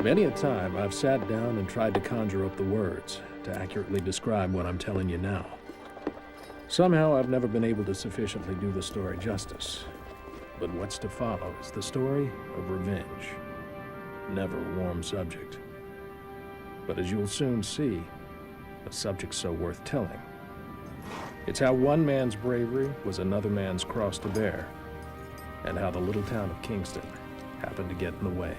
Many a time, I've sat down and tried to conjure up the words to accurately describe what I'm telling you now. Somehow, I've never been able to sufficiently do the story justice. But what's to follow is the story of revenge. Never a warm subject. But as you'll soon see, a subject so worth telling. It's how one man's bravery was another man's cross to bear, and how the little town of Kingston happened to get in the way.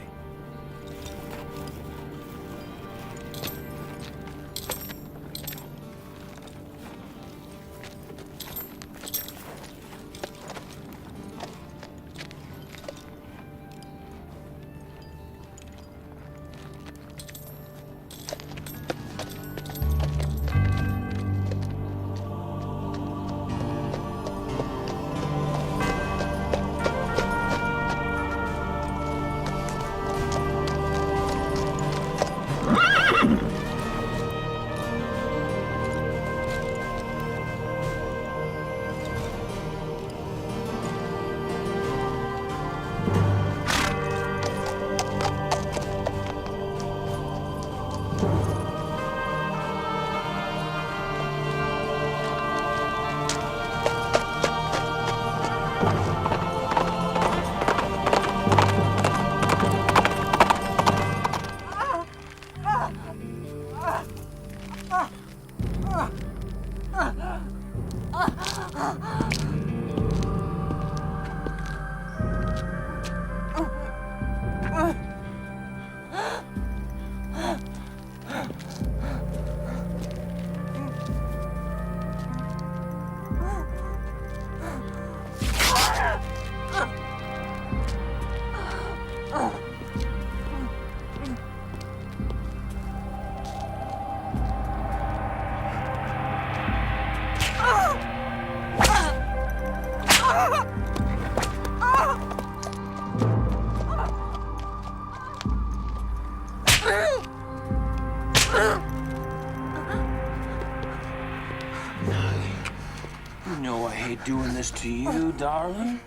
You know I hate doing this to you, darling.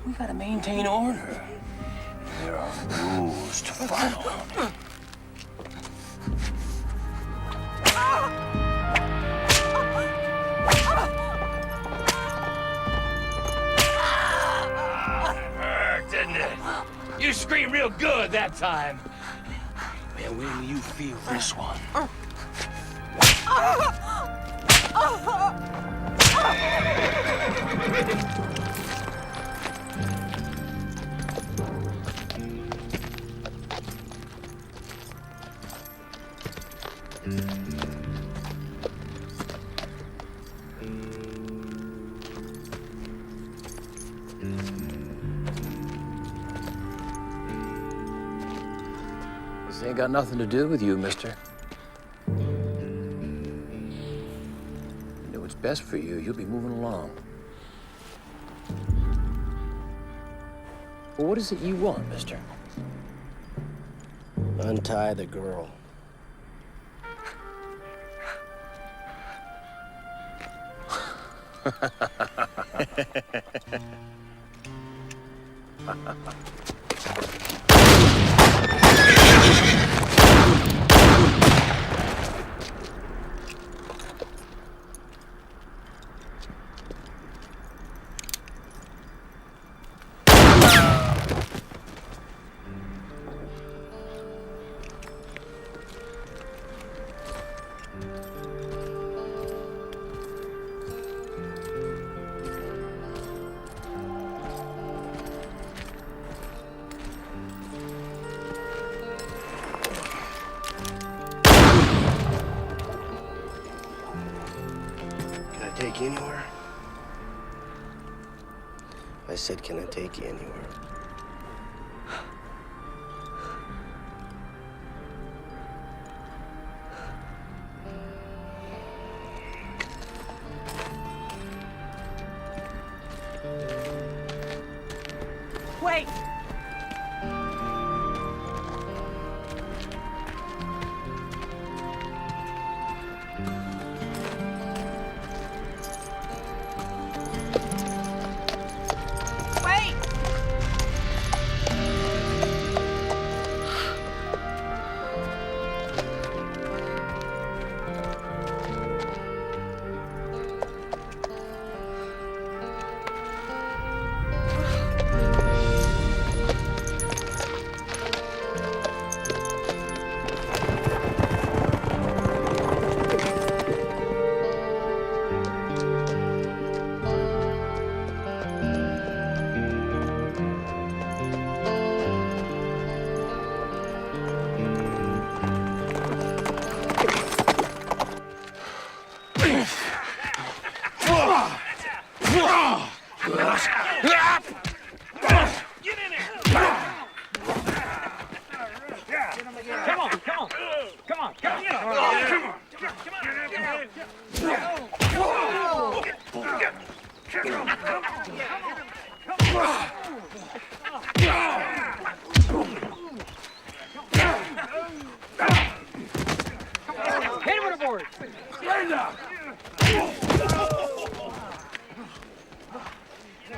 We gotta maintain order. There are rules to follow. Hurt, didn't it? You screamed real good that time. Man, wait till you feel this one. This ain't got nothing to do with you, mister. You know what's best for you. You'll be moving along. Well, what is it you want, mister? Untie the girl. Take you anywhere? I said, can I take you anywhere? Wait! Hit him with a board! Stand up!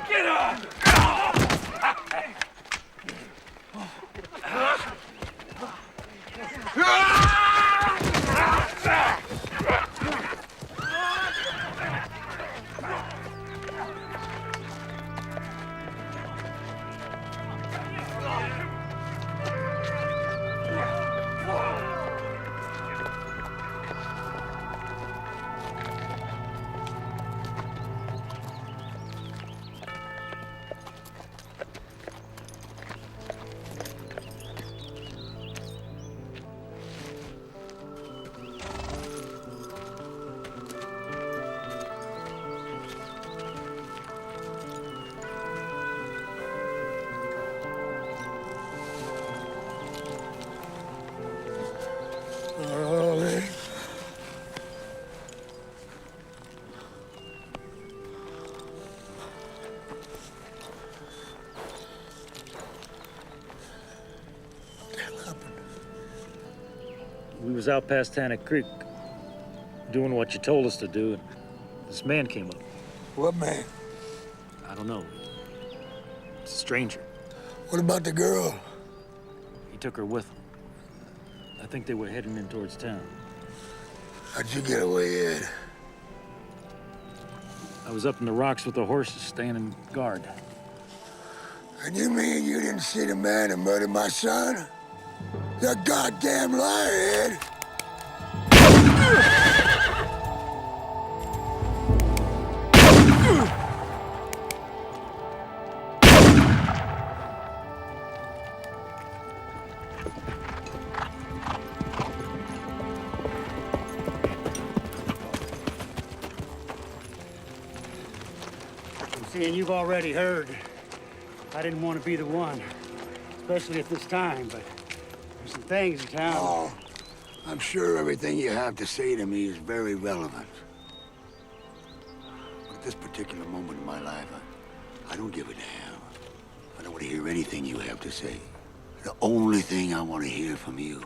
Get up! We was out past Tannic Creek, doing what you told us to do, and this man came up. What man? I don't know. It's a stranger. What about the girl? He took her with him. I think they were heading in towards town. How'd you get away, Ed? I was up in the rocks with the horses, standing guard. And you mean you didn't see the man that murdered my son? You're a goddamn liar, Ed! I'm seeing you've already heard. I didn't want to be the one, especially at this time, but there's some things in town. Oh, I'm sure everything you have to say to me is very relevant. But at this particular moment in my life, I don't give a damn. I don't want to hear anything you have to say. The only thing I want to hear from you is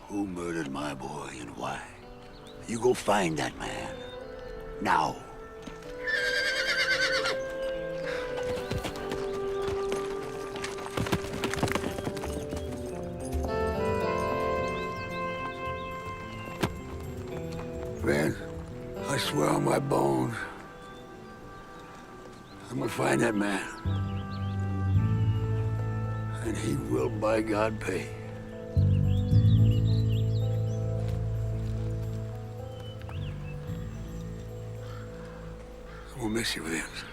who murdered my boy and why. You go find that man. Now. Vince, I swear on my bones, I'm gonna find that man. And he will, by God, pay. I will miss you, Vince.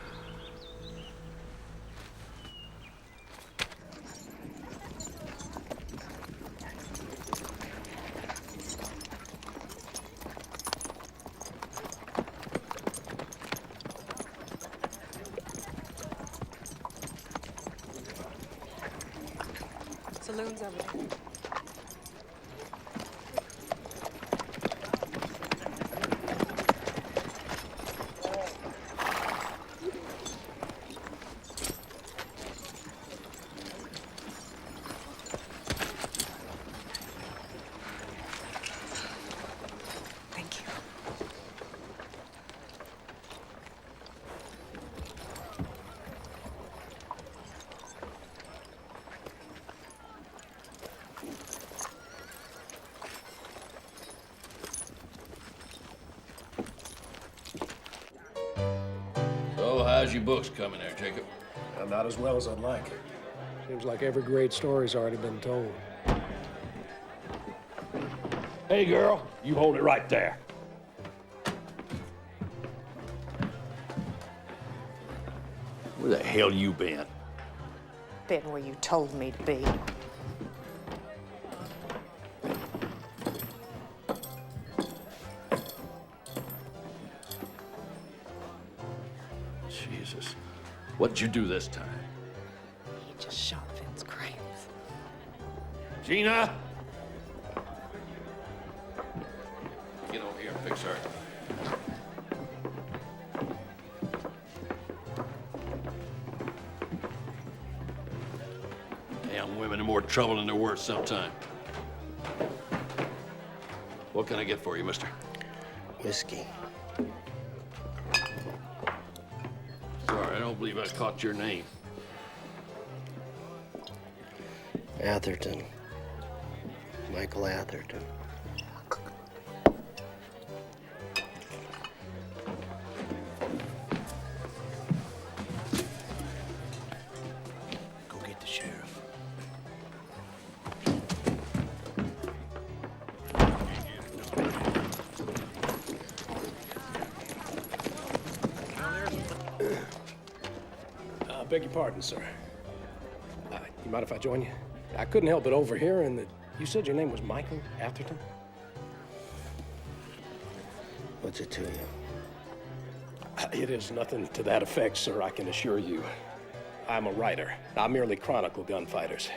Saloon's over there. Thank you. So, how's your books coming there, Jacob? Not as well as I'd like. Seems like every great story's already been told. Hey, girl, you hold it right there. Where the hell you been? Been where you told me to be. Jesus. What'd you do this time? He just shot Vince Craves. Gina? Perfect, sir. Damn women are more trouble than they're worth sometime. What can I get for you, mister? Whiskey. Sorry, I don't believe I caught your name. Atherton. Michael Atherton. Go get the sheriff. Beg your pardon, sir. You mind if I join you? I couldn't help but overhear, and you said your name was Michael Atherton? What's it to you? It is nothing to that effect, sir, I can assure you. I'm a writer. I merely chronicle gunfighters.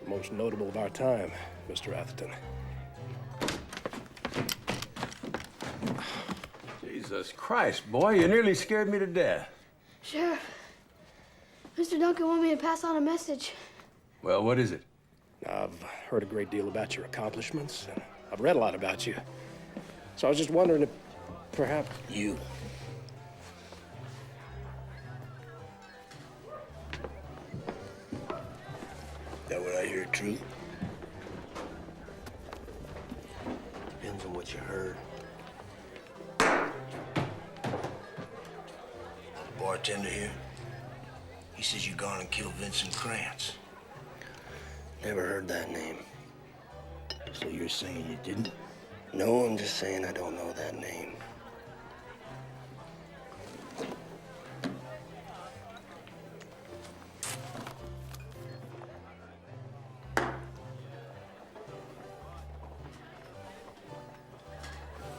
The most notable of our time, Mr. Atherton. Jesus Christ, boy, you nearly scared me to death. Sheriff, Mr. Duncan wanted me to pass on a message. Well, what is it? I've heard a great deal about your accomplishments, and I've read a lot about you. So I was just wondering if perhaps... You. That what I hear true? Depends on what you heard. The bartender here, he says you gone and killed Vincent Krantz. Never heard that name. So you're saying you didn't? No, I'm just saying I don't know that name.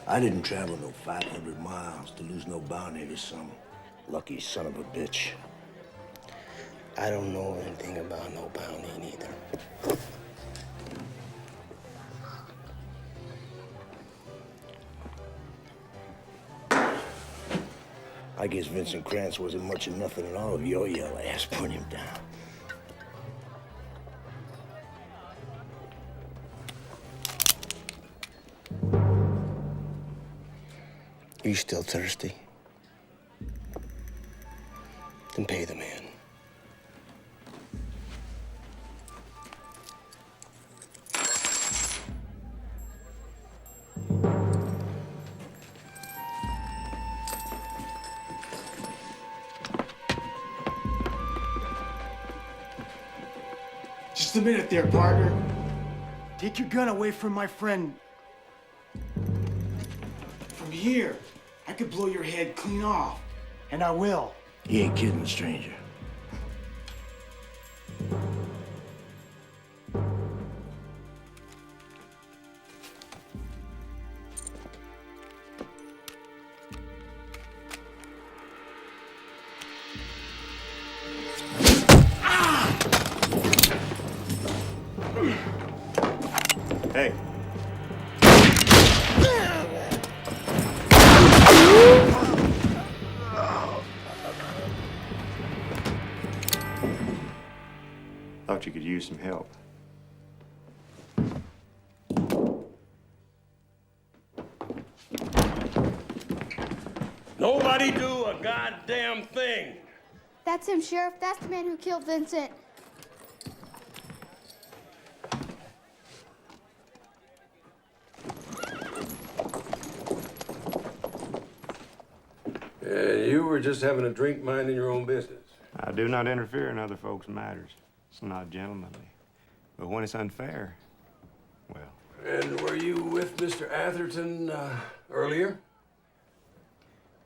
I didn't travel no 500 miles to lose no bounty to some lucky son of a bitch. I don't know anything about no bounty neither. I guess Vincent Krantz wasn't much of nothing at all if your yellow ass put him down. You still thirsty? Then pay the man. Just a minute there, partner. Take your gun away from my friend. From here, I could blow your head clean off. And I will. You ain't kidding, stranger. Hey. Thought you could use some help. Nobody do a goddamn thing. That's him, Sheriff. That's the man who killed Vincent. You were just having a drink minding your own business. I do not interfere in other folks' matters. It's not gentlemanly. But when it's unfair, well. And were you with Mr. Atherton earlier?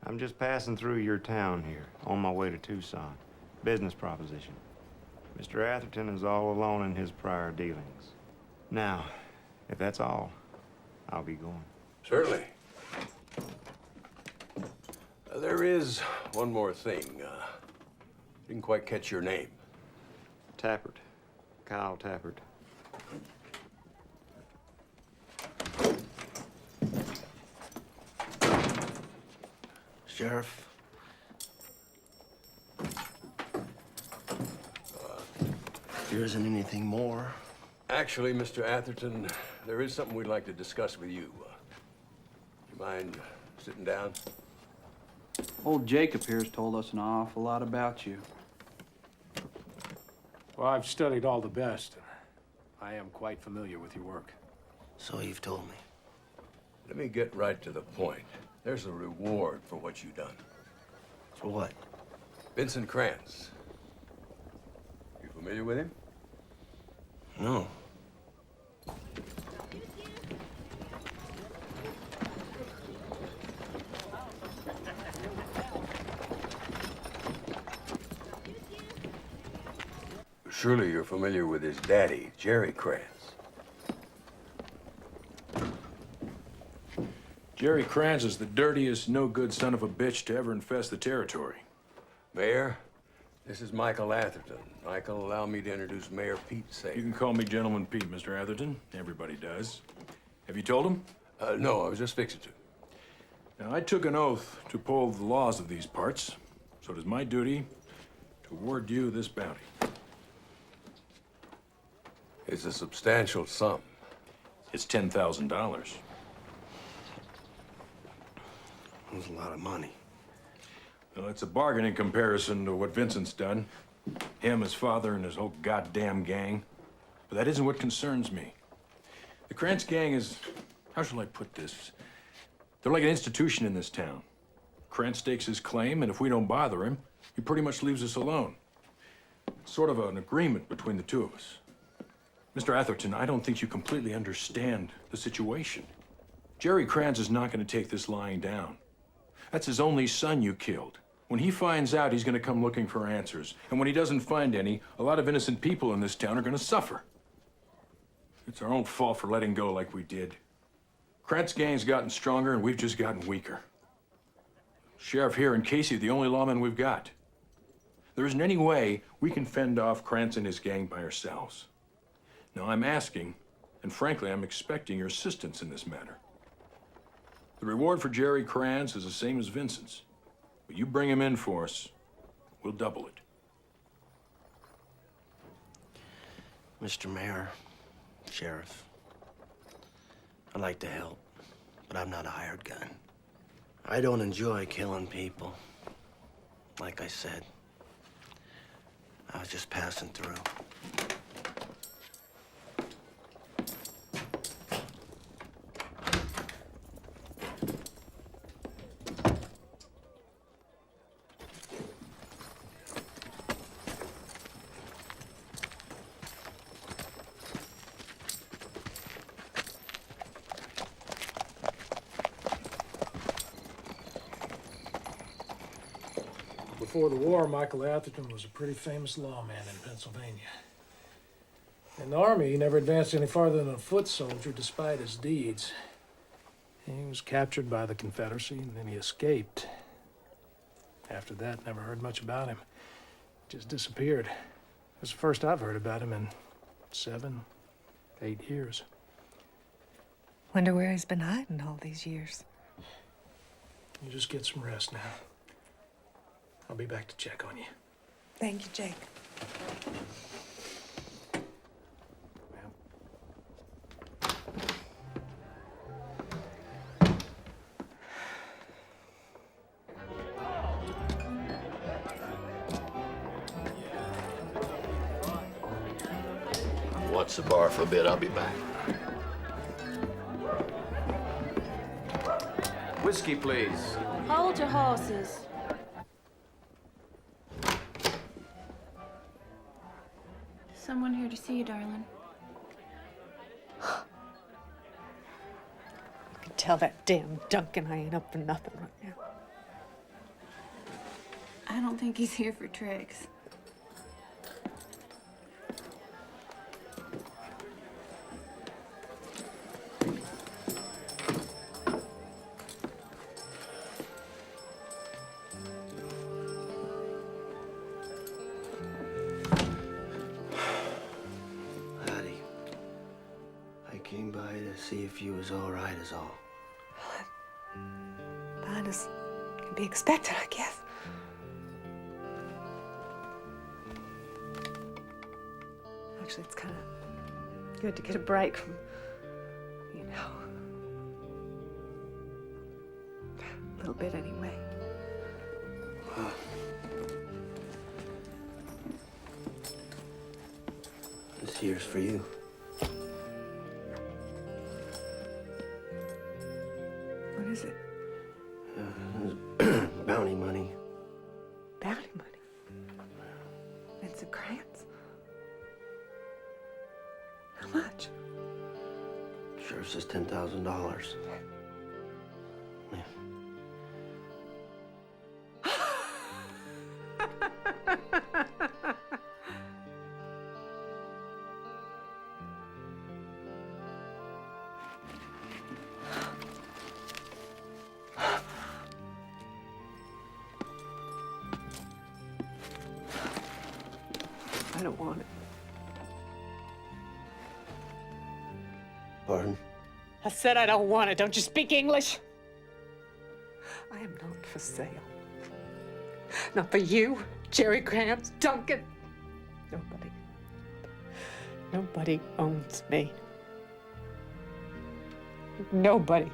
I'm just passing through your town here, on my way to Tucson. Business proposition. Mr. Atherton is all alone in his prior dealings. Now, if that's all, I'll be going. Certainly. There is one more thing. Didn't quite catch your name. Tappert. Kyle Tappert. Sheriff. There isn't anything more. Actually, Mr. Atherton, there is something we'd like to discuss with you. You mind sitting down? Old Jacob here's told us an awful lot about you. Well, I've studied all the best. I am quite familiar with your work. So you've told me. Let me get right to the point. There's a reward for what you've done. For what? Vincent Krantz. You familiar with him? No. Surely you're familiar with his daddy, Jerry Krantz. Jerry Krantz is the dirtiest, no-good son of a bitch to ever infest the territory. Mayor, this is Michael Atherton. Michael, allow me to introduce Mayor Pete Say. You can call me Gentleman Pete, Mr. Atherton. Everybody does. Have you told him? No, I was just fixing to. Now, I took an oath to uphold the laws of these parts, so it is my duty to award you this bounty. It's a substantial sum. It's $10,000. That's a lot of money. Well, it's a bargain in comparison to what Vincent's done. Him, his father, and his whole goddamn gang. But that isn't what concerns me. The Krantz gang is, how shall I put this? They're like an institution in this town. Krantz stakes his claim, and if we don't bother him, he pretty much leaves us alone. It's sort of an agreement between the two of us. Mr. Atherton, I don't think you completely understand the situation. Jerry Krantz is not going to take this lying down. That's his only son you killed. When he finds out, he's going to come looking for answers. And when he doesn't find any, a lot of innocent people in this town are going to suffer. It's our own fault for letting go like we did. Krantz gang's gotten stronger, and we've just gotten weaker. Sheriff here and Casey are the only lawmen we've got. There isn't any way we can fend off Krantz and his gang by ourselves. Now, I'm asking, and frankly, I'm expecting your assistance in this matter. The reward for Jerry Krantz is the same as Vincent's. But you bring him in for us, we'll double it. Mr. Mayor, Sheriff, I'd like to help, but I'm not a hired gun. I don't enjoy killing people. Like I said, I was just passing through. Before the war, Michael Atherton was a pretty famous lawman in Pennsylvania. In the Army, he never advanced any farther than a foot soldier despite his deeds. He was captured by the Confederacy, and then he escaped. After that, never heard much about him. Just disappeared. It's the first I've heard about him in 7, 8 years. Wonder where he's been hiding all these years. You just get some rest now. I'll be back to check on you. Thank you, Jake. Watch the bar for a bit. I'll be back. Whiskey, please. Hold your horses. Someone here to see you, darling. You can tell that damn Duncan I ain't up for nothing right now. I don't think he's here for tricks. Came by to see if you was all right is all. About as Can be expected, I guess. Actually, it's kind of good to get a break from, you know, a little bit anyway. This here's for you. What is it? Bounty money. Bounty money? Vincent Krantz? How much? Sheriff says $10,000. Yeah. I don't want it. Pardon? I said I don't want it. Don't you speak English? I am not for sale. Not for you, Jerry Krantz, Duncan. Nobody. Nobody owns me. Nobody.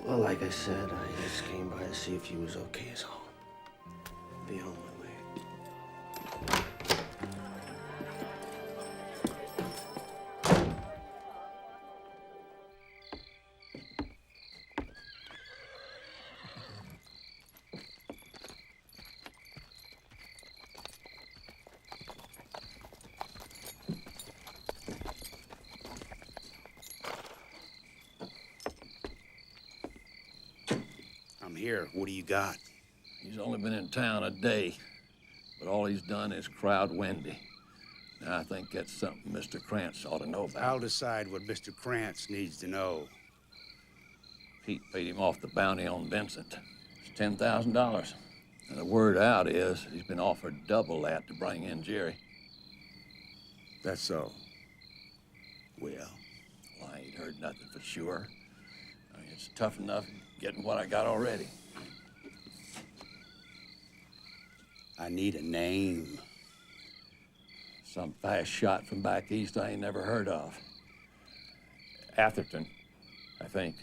Well, like I said, I just came by to see if you was okay is all. Be on my way. I'm here. What do you got? He's only been in town a day, but all he's done is crowd Wendy. Now, I think that's something Mr. Krantz ought to know about. I'll decide what Mr. Krantz needs to know. Pete paid him off the bounty on Vincent. It's $10,000. And the word out is he's been offered double that to bring in Jerry. That's so. Well, I ain't heard nothing for sure. I mean, it's tough enough getting what I got already. I need a name. Some fast shot from back east I ain't never heard of. Atherton, I think.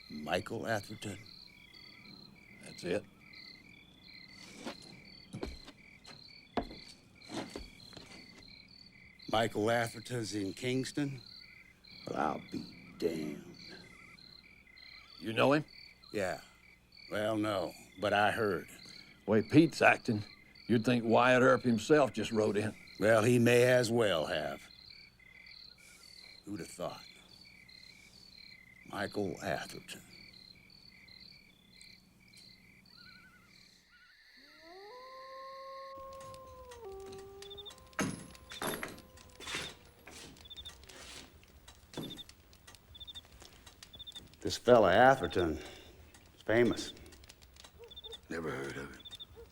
Michael Atherton? That's it. Michael Atherton's in Kingston? Well, I'll be damned. You know him? Yeah. Well, no, but I heard. The way Pete's acting, you'd think Wyatt Earp himself just rode in. Well, he may as well have. Who'd have thought? Michael Atherton. This fella Atherton is famous. Never heard of him.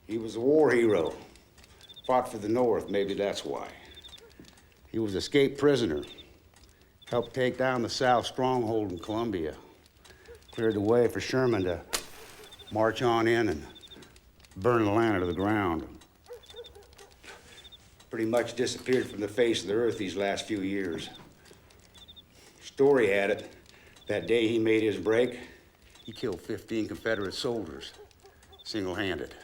He was a war hero. Fought for the North, maybe that's why. He was escaped prisoner. Helped take down the South stronghold in Columbia. Cleared the way for Sherman to march on in and burn Atlanta to the ground. Pretty much disappeared from the face of the earth these last few years. Story had it, that day he made his break, he killed 15 Confederate soldiers, single-handed.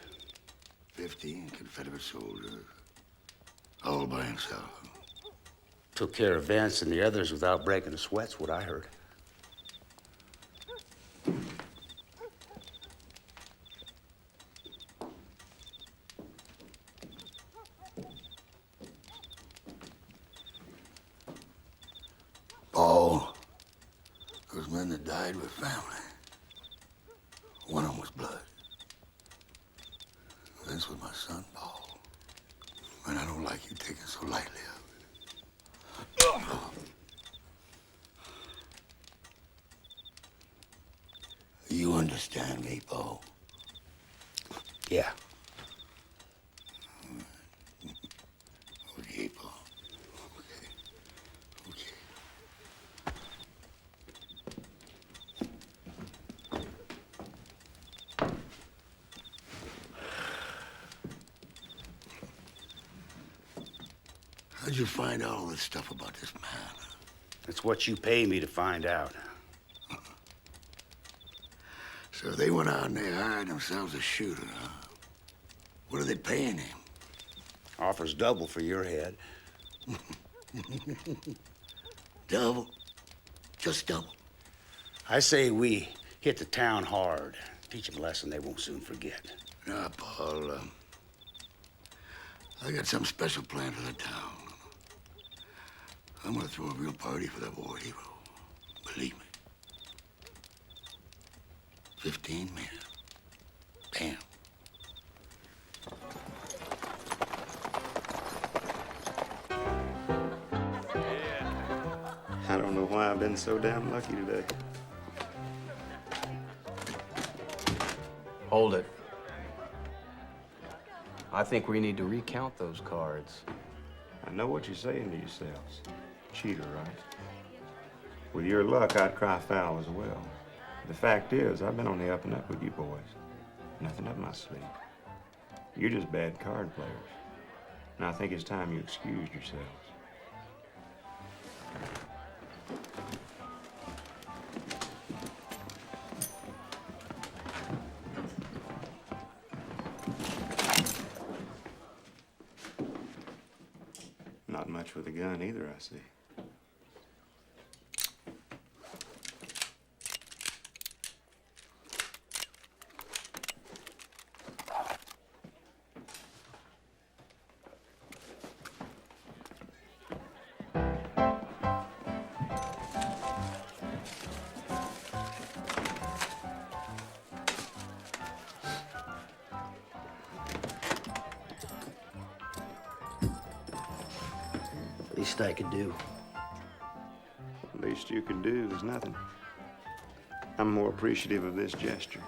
15 Confederate soldiers, all by himself. Took care of Vance and the others without breaking a sweat's what I heard. Paul, those men that died were family. One of them was blood. This was my son, Paul. And I don't like you taking so lightly of it. You understand me, Paul? Yeah. Okay, Paul. Okay. How'd you find out all this stuff about this man? It's what you pay me to find out. So they went out and they hired themselves a shooter, huh? What are they paying him? Offers double for your head. Double? Just double? I say we hit the town hard. Teach them a lesson they won't soon forget. Nah, Paul, I got something special planned for the town. I'm gonna throw a real party for that war hero. Believe me. 15 men. Bam. I don't know why I've been so damn lucky today. Hold it. I think we need to recount those cards. I know what you're saying to yourselves. Cheater, right? With your luck, I'd cry foul as well. The fact is, I've been on the up and up with you boys. Nothing up my sleeve. You're just bad card players. And I think it's time you excused yourselves. Not much with a gun either, I see. Least I could do. Least you could do is nothing. I'm more appreciative of this gesture.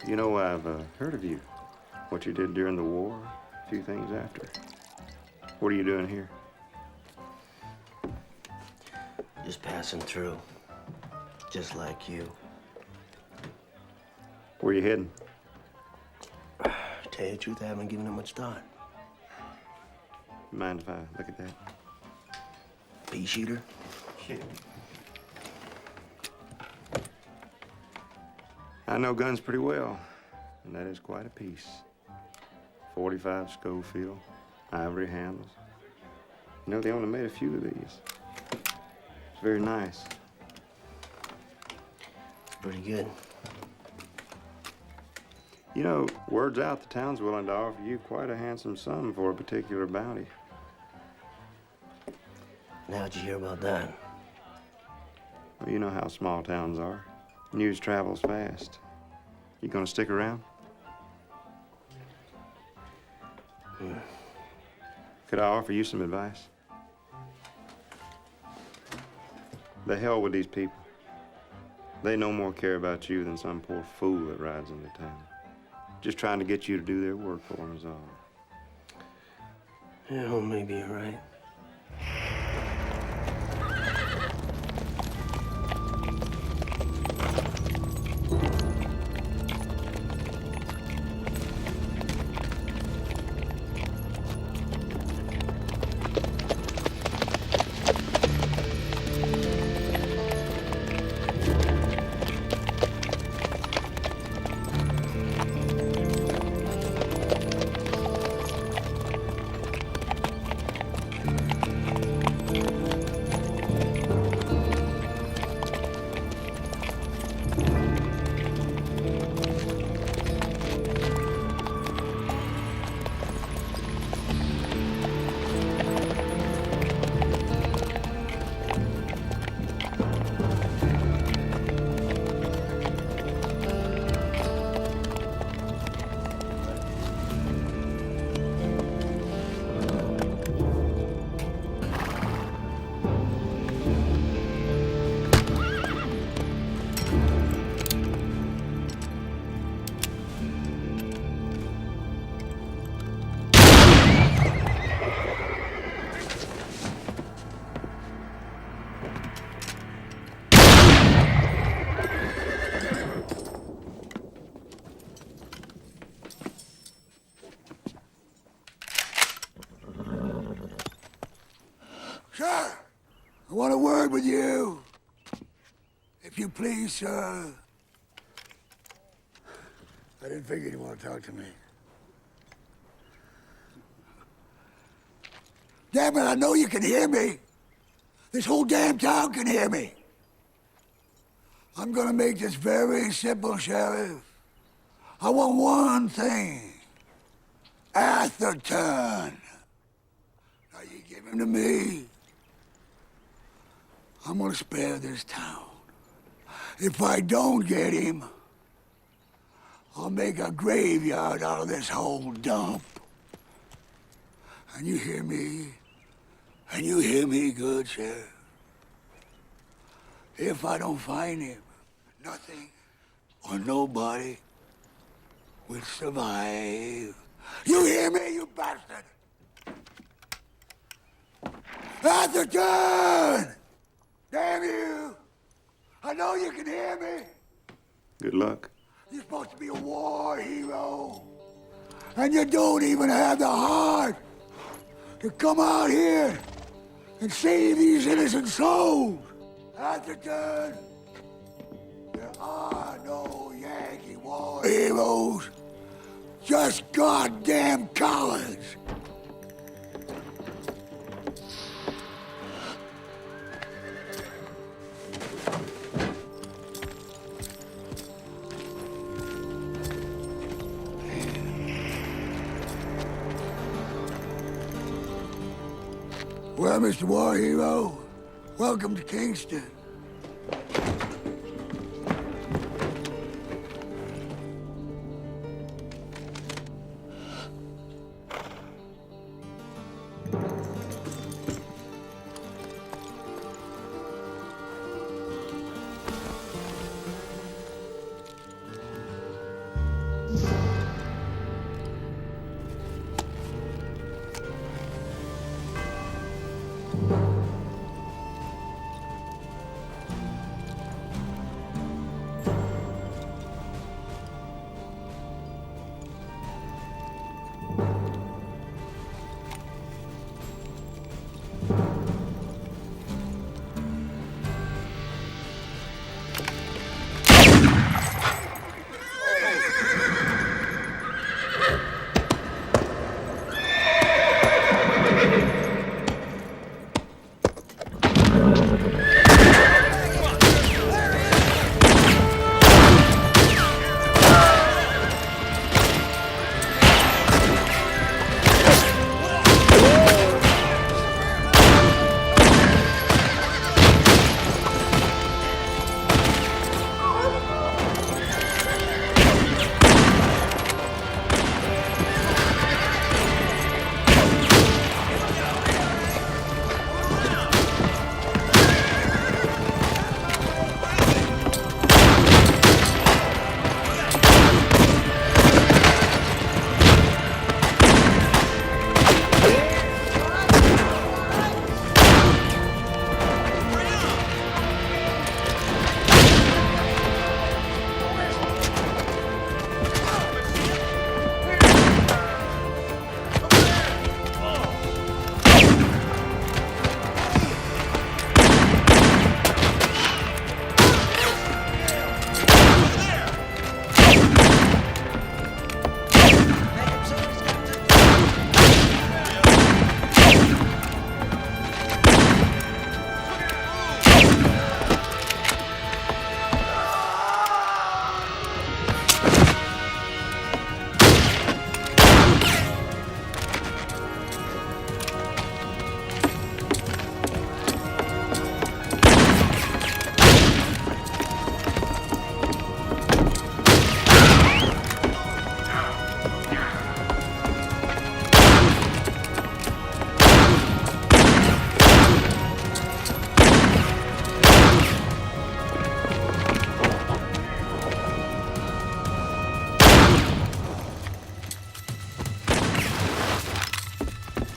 You know, I've heard of you. What you did during the war, a few things after. What are you doing here? Just passing through. Just like you. Where you heading? Tell you the truth, I haven't given it much thought. Mind if I look at that? Pea shooter? Shit. I know guns pretty well, and that is quite a piece. 45 Schofield, ivory handles. You know, they only made a few of these. It's very nice. Pretty good. You know, word's out the town's willing to offer you quite a handsome sum for a particular bounty. Now, how'd you hear about that? Well, you know how small towns are. News travels fast. You gonna stick around? Could I offer you some advice? The hell with these people. They no more care about you than some poor fool that rides into town. Just trying to get you to do their work for them is all. Yeah, well, maybe you're right. want a word with you. If you please, sir. I didn't figure you'd want to talk to me. Damn it, I know you can hear me. This whole damn town can hear me. I'm gonna make this very simple, Sheriff. I want one thing. Atherton. Now you give him to me. I'm gonna spare this town. If I don't get him, I'll make a graveyard out of this whole dump. And you hear me? And you hear me good, Sheriff? If I don't find him, nothing or nobody will survive. You hear me, you bastard? Atherton! Damn you! I know you can hear me. Good luck. You're supposed to be a war hero. And you don't even have the heart to come out here and save these innocent souls. Atherton, there are no Yankee war heroes. Just goddamn cowards. Well, Mr. War Hero, welcome to Kingston.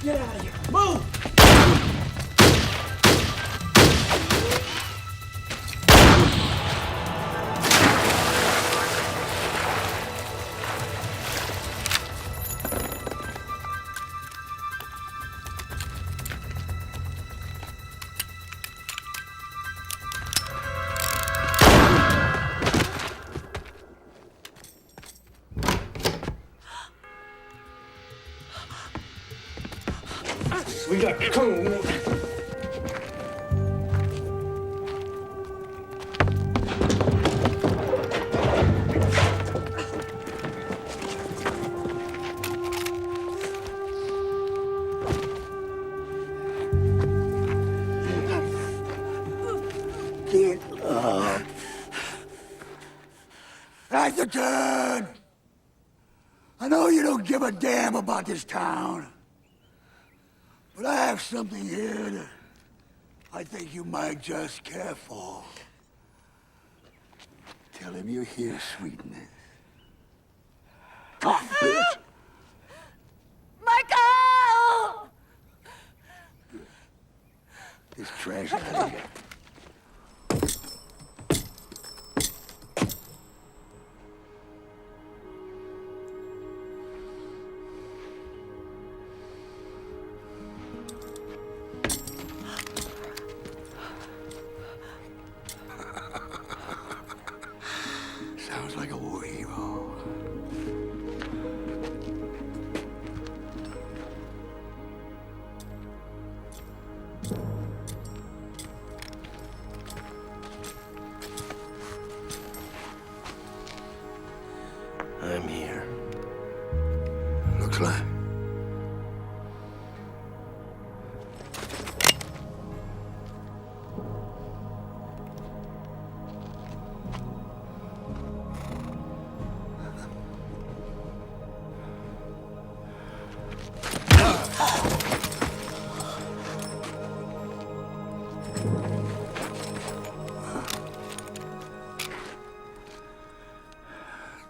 Get out of here. Move! We got coon. Get up. Atherton! I know you don't give a damn about this town, but I have something here that I think you might just care for. Tell him you're here, sweetness. Talk, bitch! Michael! This trash out of here. Sounds like a war hero. I'm here. Looks like.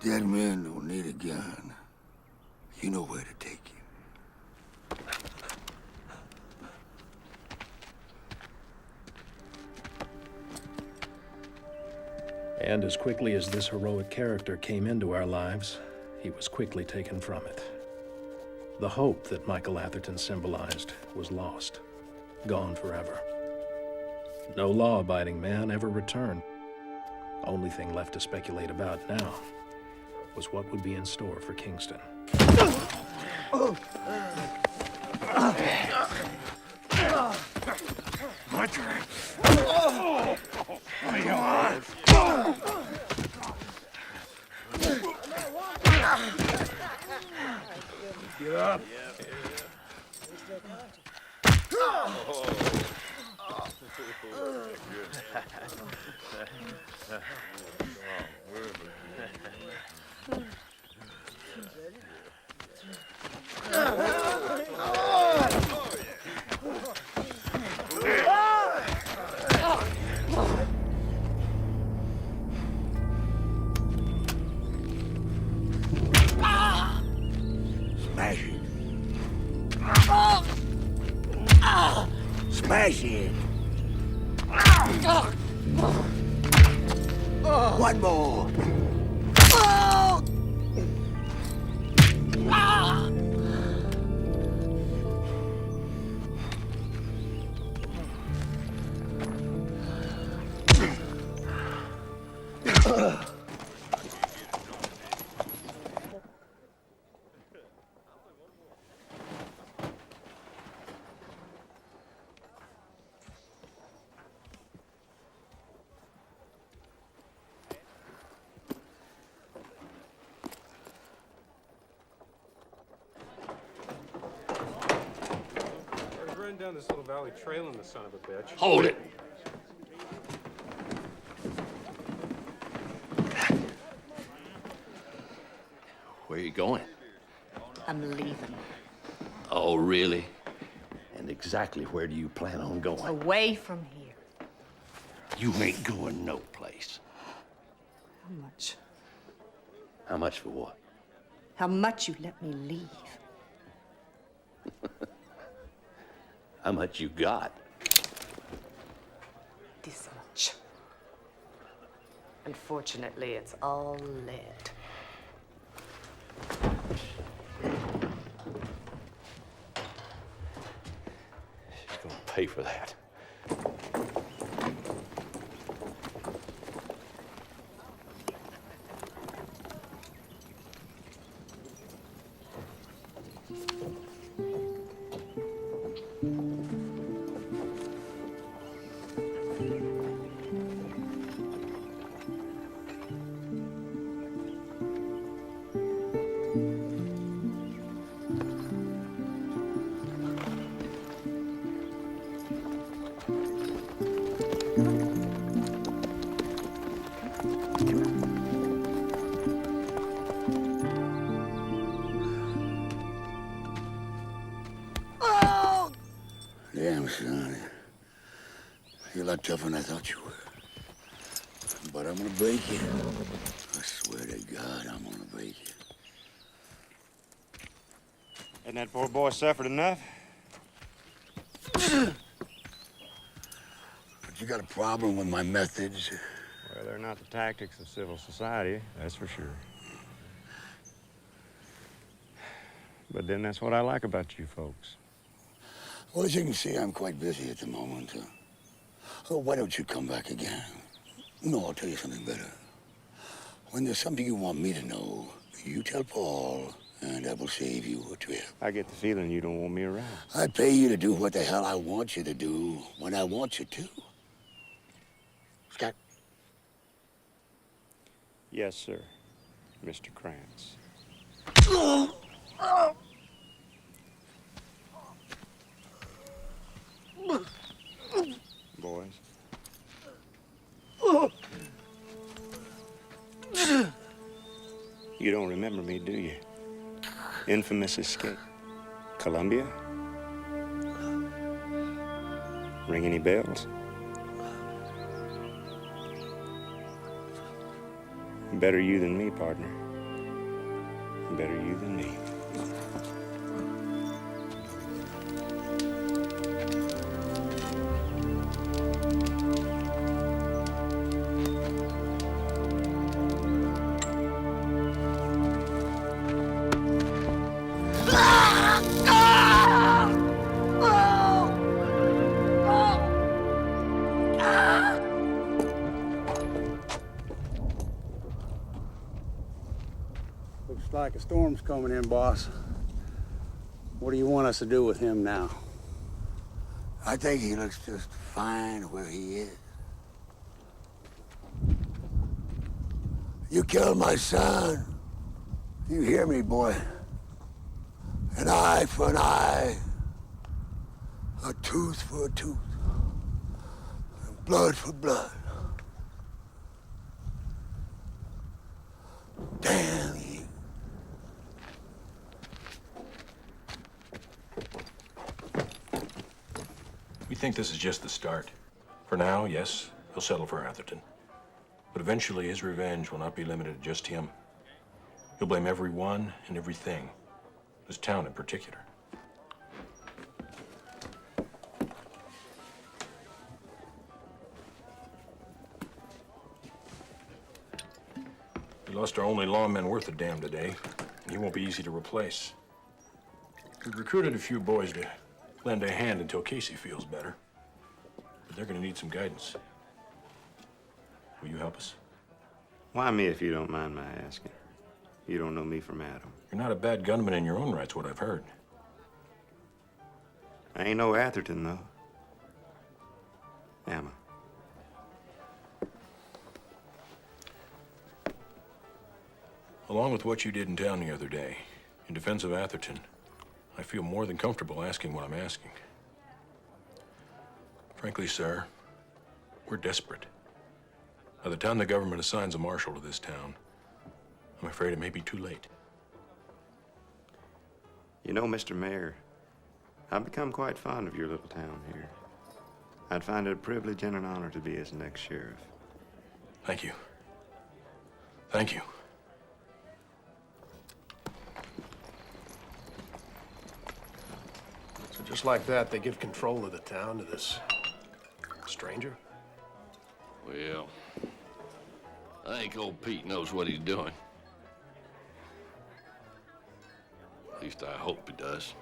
Dead men don't need a gun. You know where to take him. And as quickly as this heroic character came into our lives, he was quickly taken from it. The hope that Michael Atherton symbolized was lost, gone forever. No law-abiding man ever returned. Only thing left to speculate about now was what would be in store for Kingston. My turn. Get up. Smash it. Smash it. One more. Down this little valley trailing the son of a bitch. Hold it. Where are you going? I'm leaving. Oh, really? And exactly where do you plan on going? Away from here. You ain't going no place. How much? How much for what? How much you let me leave? How much you got? This much. Unfortunately, it's all lead. She's gonna pay for that. Damn, son. You're a lot tougher than I thought you were. But I'm gonna break you. I swear to God, I'm gonna break you. Hasn't that poor boy suffered enough? But you got a problem with my methods? Well, they're not the tactics of civil society, that's for sure. But then that's what I like about you folks. Well, as you can see, I'm quite busy at the moment. Oh, why don't you come back again? No, I'll tell you something better. When there's something you want me to know, you tell Paul, and I will save you a trip. I get the feeling you don't want me around. I pay you to do what the hell I want you to do when I want you to. Scott? Yes, sir, Mr. Krantz. Boys. You don't remember me, do you? Infamous escape. Columbia? Ring any bells? Better you than me, partner. Better you than me. Looks like a storm's coming in, boss. What do you want us to do with him now? I think he looks just fine where he is. You killed my son. You hear me, boy? An eye for an eye. A tooth for a tooth. And blood for blood. Damn you. We think this is just the start. For now, yes, he'll settle for Atherton. But eventually his revenge will not be limited to just him. He'll blame everyone and everything. This town in particular. We lost our only lawman worth a damn today, and he won't be easy to replace. We've recruited a few boys to lend a hand until Casey feels better. But they're gonna need some guidance. Will you help us? Why me, if you don't mind my asking? You don't know me from Adam. You're not a bad gunman in your own right's what I've heard. I ain't no Atherton, though. Am I? Along with what you did in town the other day, in defense of Atherton, I feel more than comfortable asking what I'm asking. Frankly, sir, we're desperate. By the time the government assigns a marshal to this town, I'm afraid it may be too late. You know, Mr. Mayor, I've become quite fond of your little town here. I'd find it a privilege and an honor to be its next sheriff. Thank you. Thank you. So just like that, they give control of the town to this stranger? Well, I think old Pete knows what he's doing. At least I hope he does.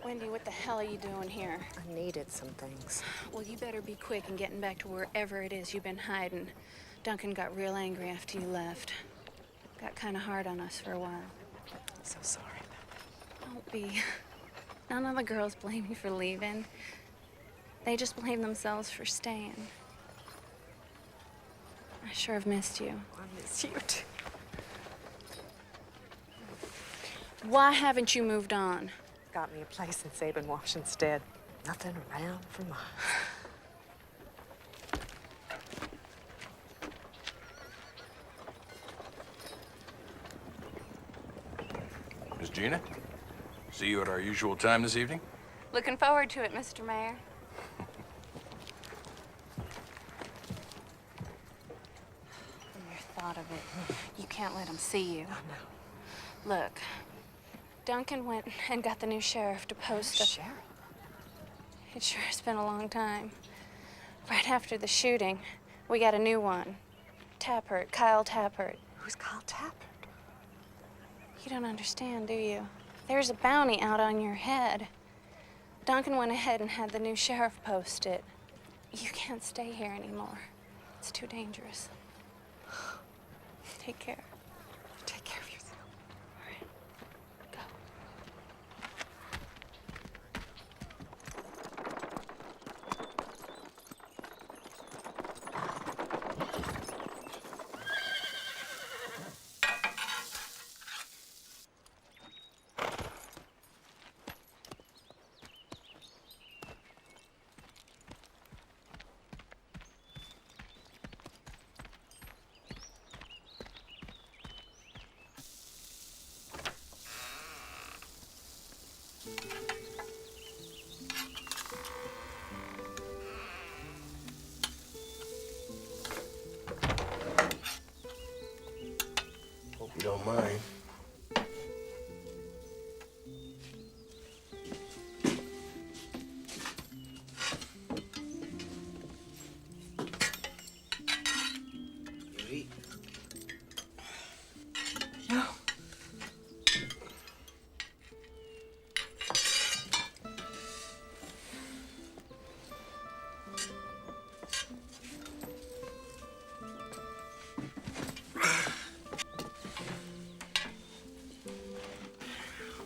Wendy, what the hell are you doing here? I needed some things. Well, you better be quick and getting back to wherever it is you've been hiding. Duncan got real angry after you left. Got kind of hard on us for a while. So sorry. Don't be. None of the girls blame you for leaving. They just blame themselves for staying. I sure have missed you. I miss you too. Why haven't you moved on? Got me a place in Sabin Wash instead. Nothing around for miles. Miss Gina, see you at our usual time this evening? Looking forward to it, Mr. Mayor. Your thought of it. You can't let him see you. Oh, no. Look, Duncan went and got the new sheriff to post a... Sheriff? It sure has been a long time. Right after the shooting, we got a new one. Tappert, Kyle Tappert. Who's Kyle Tappert? You don't understand, do you? There's a bounty out on your head. Duncan went ahead and had the new sheriff post it. You can't stay here anymore. It's too dangerous. Take care. Take care of yourself. Hope you don't mind. You eat? No.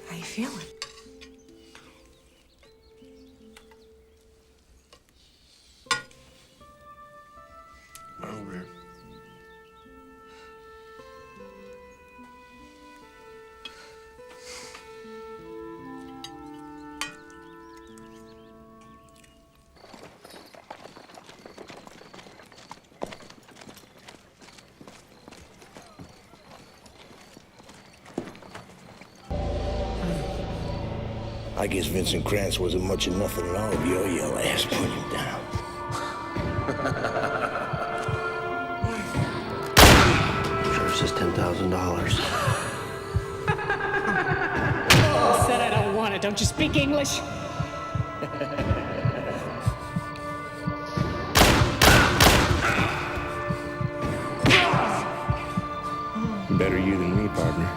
How you feeling? Hungry. I guess Vincent Krantz wasn't much of nothing at all if your yellow ass put him down. Sure says $10,000. I said I don't want it. Don't you speak English? Better you than me, partner.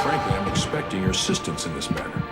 Frankly, I'm expecting your assistance in this matter.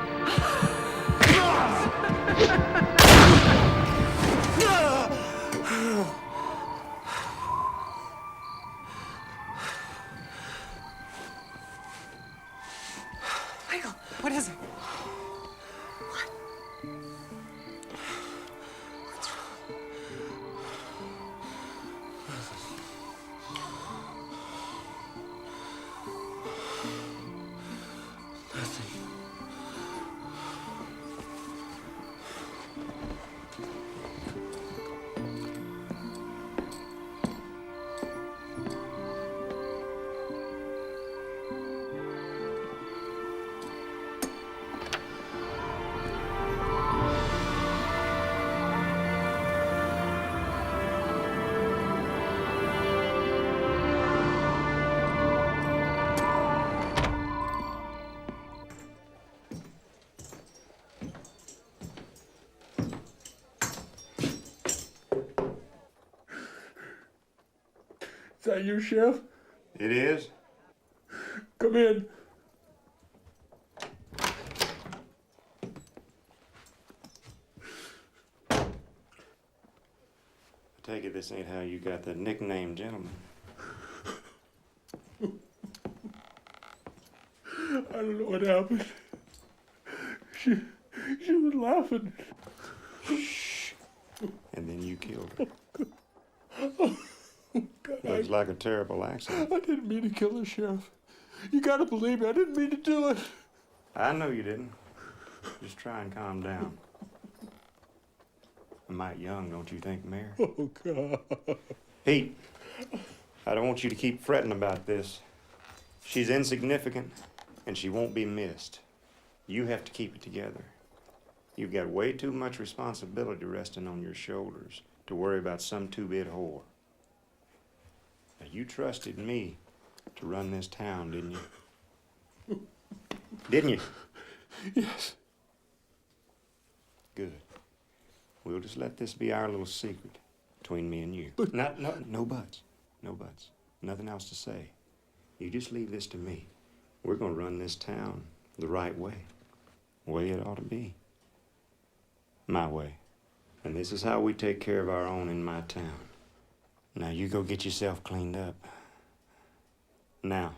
Is that you, Sheriff? It is? Come in. I take it this ain't how you got the nickname, gentleman. I don't know what happened. She was laughing. Shh. And then you killed her. Oh, God, Looks like a terrible accident. I didn't mean to kill her, Sheriff. You gotta believe me, I didn't mean to do it. I know you didn't. Just try and calm down. I'm mighty young, don't you think, Mayor? Oh, God. Pete, I don't want you to keep fretting about this. She's insignificant, and she won't be missed. You have to keep it together. You've got way too much responsibility resting on your shoulders to worry about some two-bit whore. Now, you trusted me to run this town, didn't you? Didn't you? Yes. Good. We'll just let this be our little secret between me and you. No buts. No buts. Nothing else to say. You just leave this to me. We're gonna run this town the right way. The way it ought to be. My way. And this is how we take care of our own in my town. Now you go get yourself cleaned up. Now.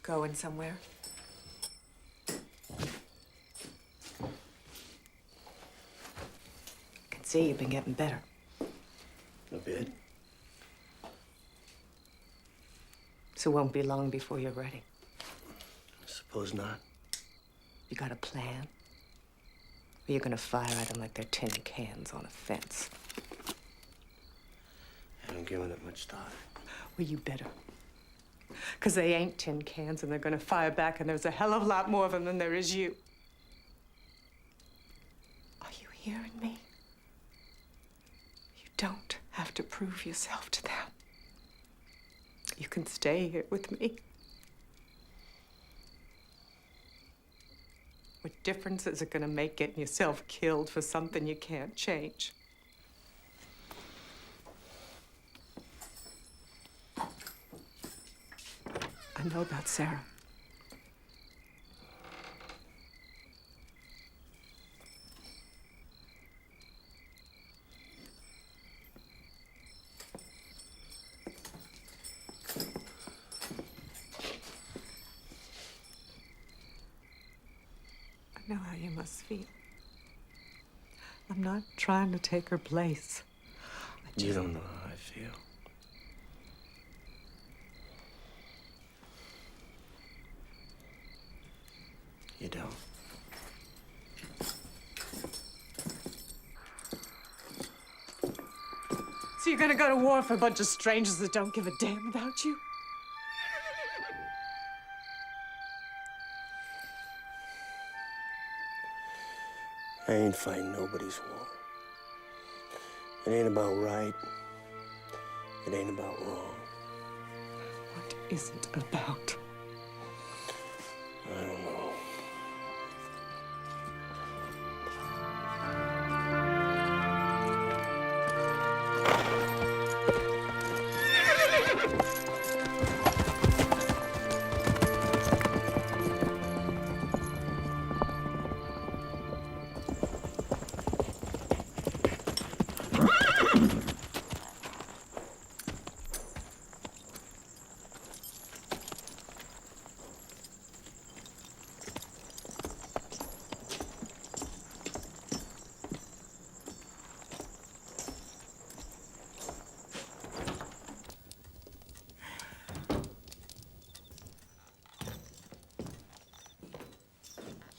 Going somewhere? I can see you've been getting better. A bit. So it won't be long before you're ready. I suppose not. You got a plan? Or you're gonna fire at them like they're tin cans on a fence? I haven't given it much thought. Well, you better. Because they ain't tin cans, and they're gonna fire back, and there's a hell of a lot more of them than there is you. Are you hearing me? You don't have to prove yourself to them. You can stay here with me. What difference is it gonna make getting yourself killed for something you can't change? I know about Sarah. I know how you must feel. I'm not trying to take her place. You don't know how I feel. You don't. So you're gonna go to war for a bunch of strangers that don't give a damn about you? I ain't fighting nobody's war. It ain't about right. It ain't about wrong. What is it about? I don't know.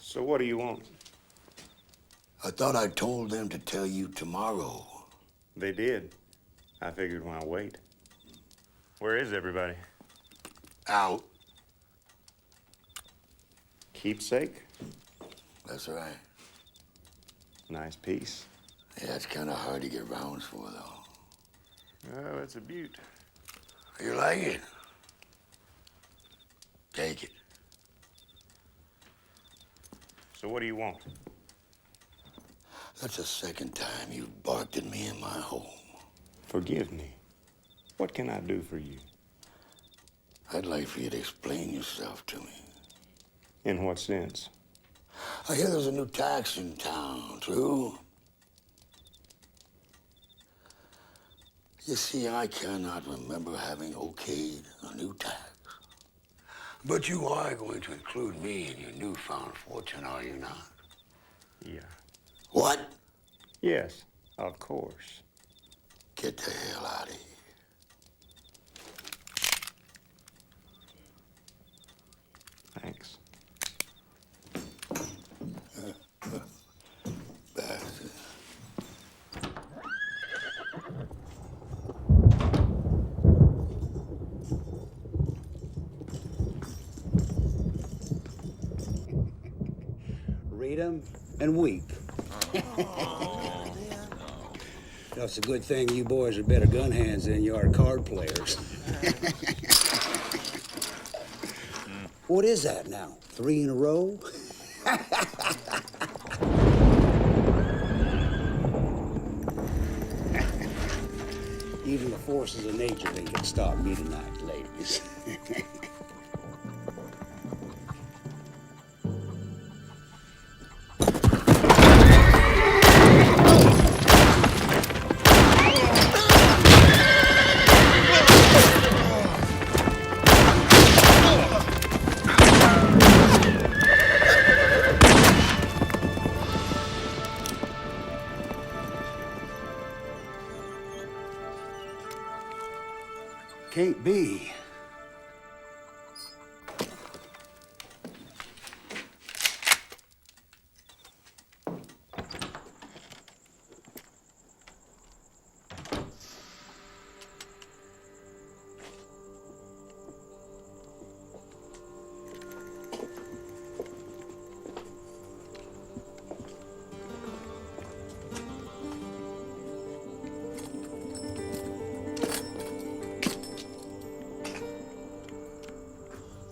So what do you want? I thought I told them to tell you tomorrow. They did. I figured why wait. Where is everybody? Out. Keepsake? That's right. Nice piece. Yeah, it's kind of hard to get rounds for, though. Oh, it's a beaut. You like it? Take it. So what do you want? That's the second time you've barked at me in my home. Forgive me. What can I do for you? I'd like for you to explain yourself to me. In what sense? I hear there's a new tax in town, true? You see, I cannot remember having okayed a new tax. But you are going to include me in your newfound fortune, are you not? Yeah. What? Yes, of course. Get the hell out of here. Thanks. Bastard. Read 'em and weep. That's a good thing you boys are better gun hands than you are card players. What is that now? 3 in a row? Even the forces of nature ain't gonna stop me tonight, ladies. Can't be.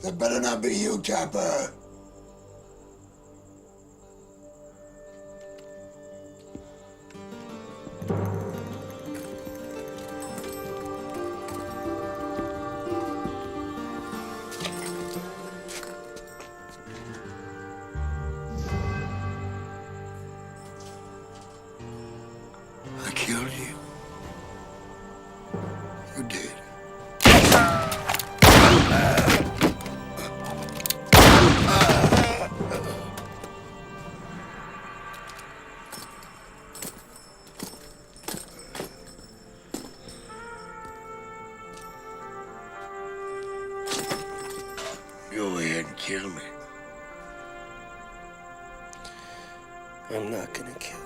That better not be you, Tapper. I killed you. You did. Go ahead and kill me. I'm not gonna kill you.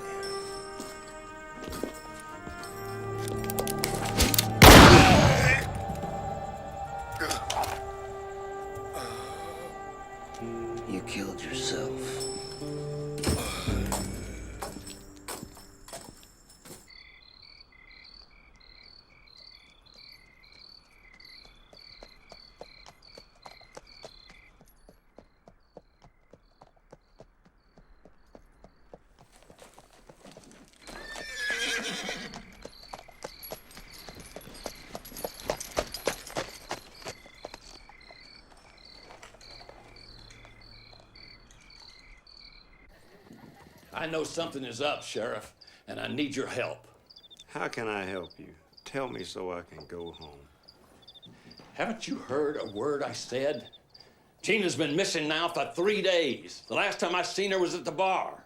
You killed yourself. I know something is up, Sheriff, and I need your help. How can I help you? Tell me so I can go home. Haven't you heard a word I said? Tina's been missing now for 3 days. The last time I seen her was at the bar.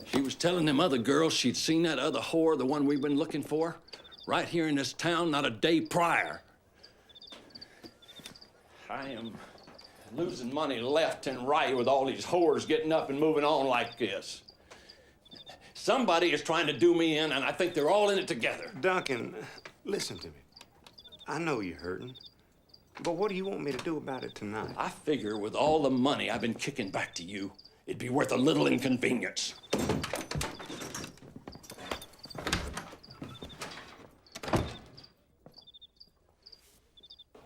She was telling them other girls she'd seen that other whore, the one we've been looking for, right here in this town not a day prior. I am losing money left and right with all these whores getting up and moving on like this. Somebody is trying to do me in, and I think they're all in it together. Duncan, listen to me. I know you're hurting, but what do you want me to do about it tonight? I figure with all the money I've been kicking back to you, it'd be worth a little inconvenience.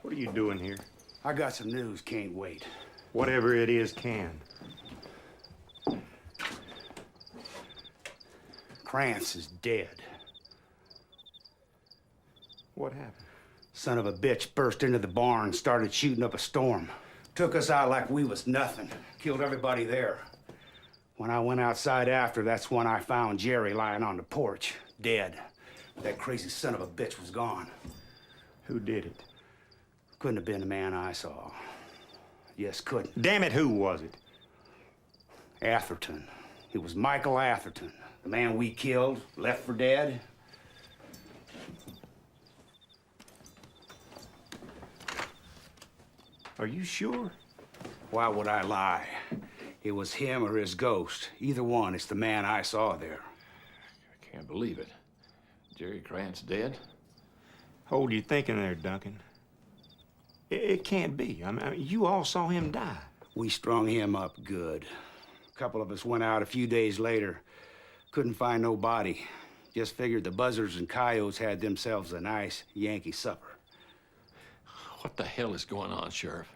What are you doing here? I got some news, can't wait. Whatever it is can. Krantz is dead. What happened? Son of a bitch burst into the barn and started shooting up a storm. Took us out like we was nothing. Killed everybody there. When I went outside after, that's when I found Jerry lying on the porch, dead. That crazy son of a bitch was gone. Who did it? Couldn't have been the man I saw. Yes, couldn't. Damn it, who was it? Atherton. It was Michael Atherton, the man we killed, left for dead. Are you sure? Why would I lie? It was him or his ghost. Either one, it's the man I saw there. I can't believe it. Jerry Krantz dead? Hold your thinking there, Duncan. It can't be. I mean, you all saw him die. We strung him up good. A couple of us went out a few days later. Couldn't find no body. Just figured the buzzards and coyotes had themselves a nice Yankee supper. What the hell is going on, Sheriff?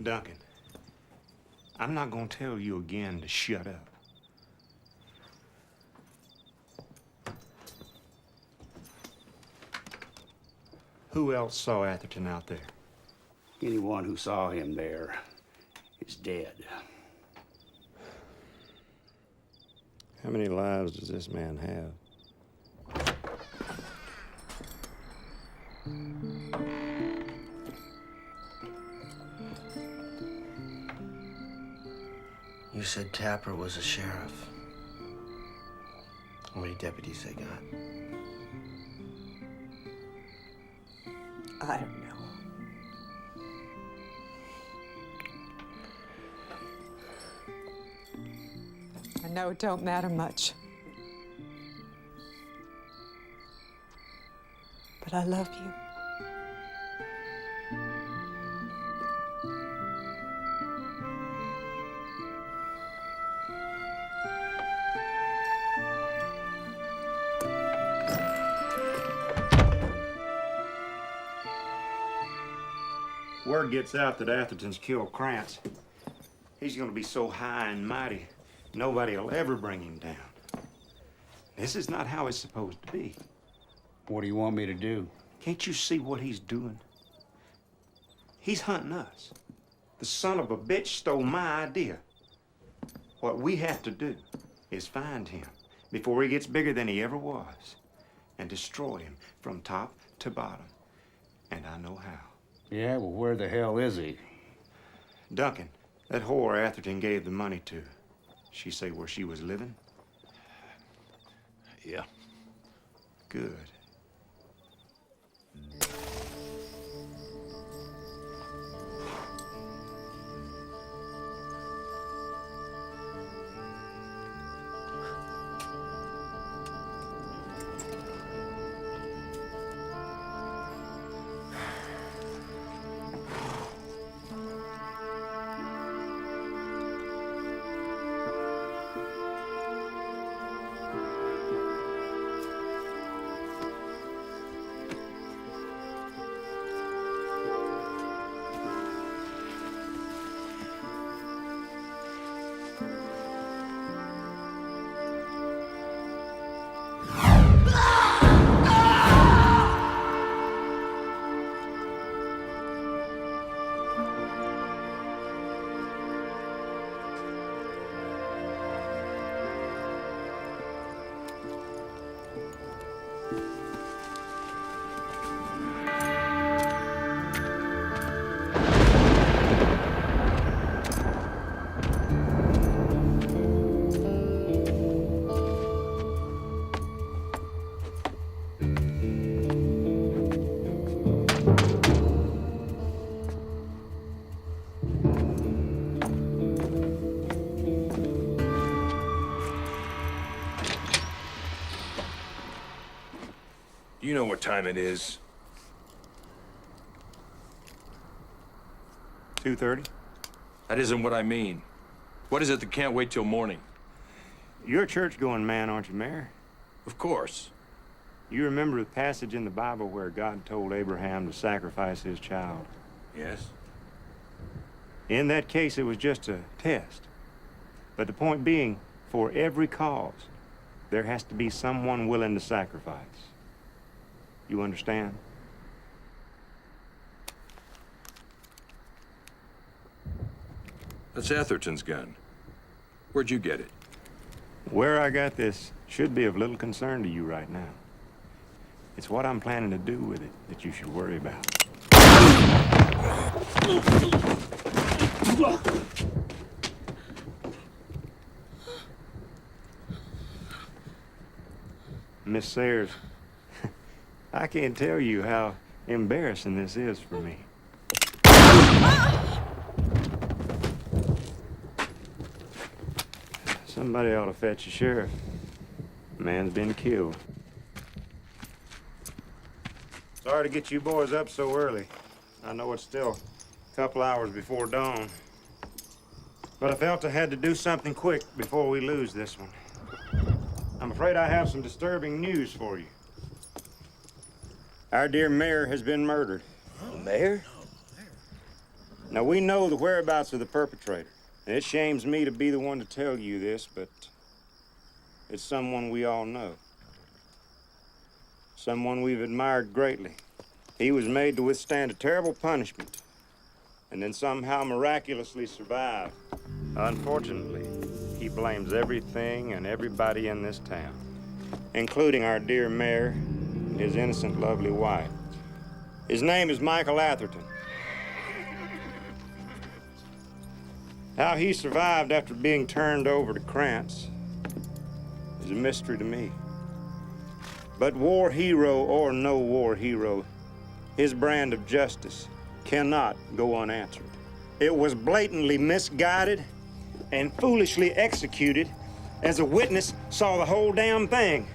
Duncan, I'm not gonna tell you again to shut up. Who else saw Atherton out there? Anyone who saw him there is dead. How many lives does this man have? You said Tapper was a sheriff. How many deputies they got? I don't know. I know it don't matter much. But I love you. Word gets out that Atherton's killed Krantz. He's gonna be so high and mighty, nobody'll ever bring him down. This is not how it's supposed to be. What do you want me to do? Can't you see what he's doing? He's hunting us. The son of a bitch stole my idea. What we have to do is find him before he gets bigger than he ever was and destroy him from top to bottom. And I know how. Yeah, well, where the hell is he? Duncan, that whore Atherton gave the money to. She say where she was living? Yeah. Good. You know what time it is. 2:30? That isn't what I mean. What is it that can't wait till morning? You're a church-going man, aren't you, Mayor? Of course. You remember the passage in the Bible where God told Abraham to sacrifice his child? Yes. In that case, it was just a test. But the point being, for every cause, there has to be someone willing to sacrifice. You understand? That's Atherton's gun. Where'd you get it? Where I got this should be of little concern to you right now. It's what I'm planning to do with it that you should worry about. Miss Sayers, I can't tell you how embarrassing this is for me. Somebody ought to fetch the sheriff. The man's been killed. Sorry to get you boys up so early. I know it's still a couple hours before dawn. But I felt I had to do something quick before we lose this one. I'm afraid I have some disturbing news for you. Our dear mayor has been murdered. The mayor? Now, we know the whereabouts of the perpetrator. And it shames me to be the one to tell you this, but it's someone we all know. Someone we've admired greatly. He was made to withstand a terrible punishment, and then somehow miraculously survived. Unfortunately, he blames everything and everybody in this town, including our dear mayor and his innocent, lovely wife. His name is Michael Atherton. How he survived after being turned over to Krantz is a mystery to me. But war hero or no war hero, his brand of justice cannot go unanswered. It was blatantly misguided and foolishly executed as a witness saw the whole damn thing.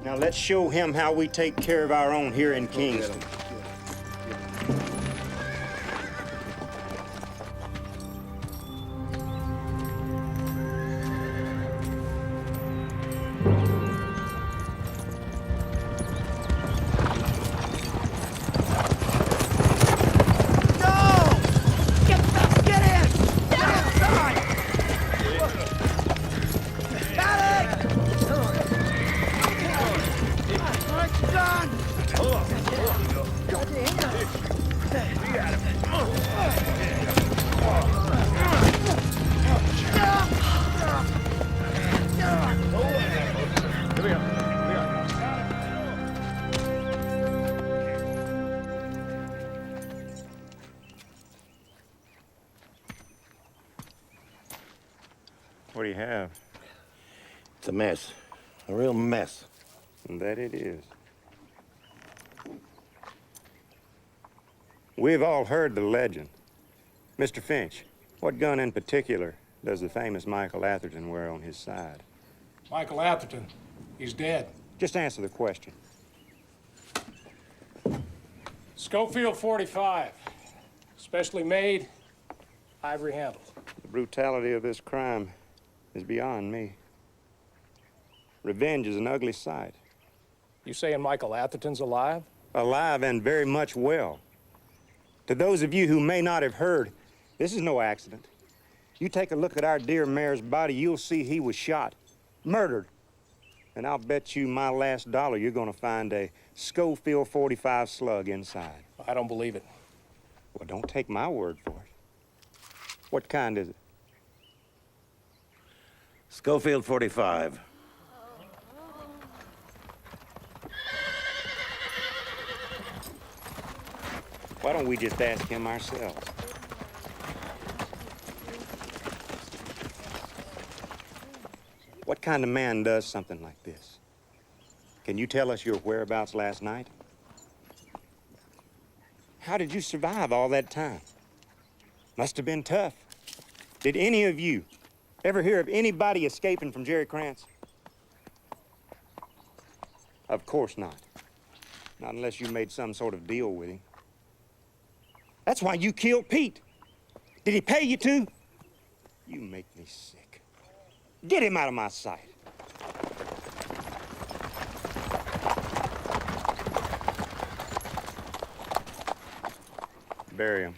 Now let's show him how we take care of our own here in Kingston. What do you have? It's a mess. A real mess. And that it is. We've all heard the legend. Mr. Finch, what gun in particular does the famous Michael Atherton wear on his side? Michael Atherton. He's dead. Just answer the question. Schofield 45. Specially made, ivory handle. The brutality of this crime is beyond me. Revenge is an ugly sight. You saying Michael Atherton's alive? Alive and very much well. To those of you who may not have heard, this is no accident. You take a look at our dear mayor's body, you'll see he was shot, murdered. And I'll bet you my last dollar you're gonna find a Schofield 45 slug inside. I don't believe it. Well, don't take my word for it. What kind is it? Schofield 45. Why don't we just ask him ourselves? What kind of man does something like this? Can you tell us your whereabouts last night? How did you survive all that time? Must have been tough. Did any of you ever hear of anybody escaping from Jerry Krantz? Of course not. Not unless you made some sort of deal with him. That's why you killed Pete. Did he pay you to? You make me sick. Get him out of my sight. Bury him.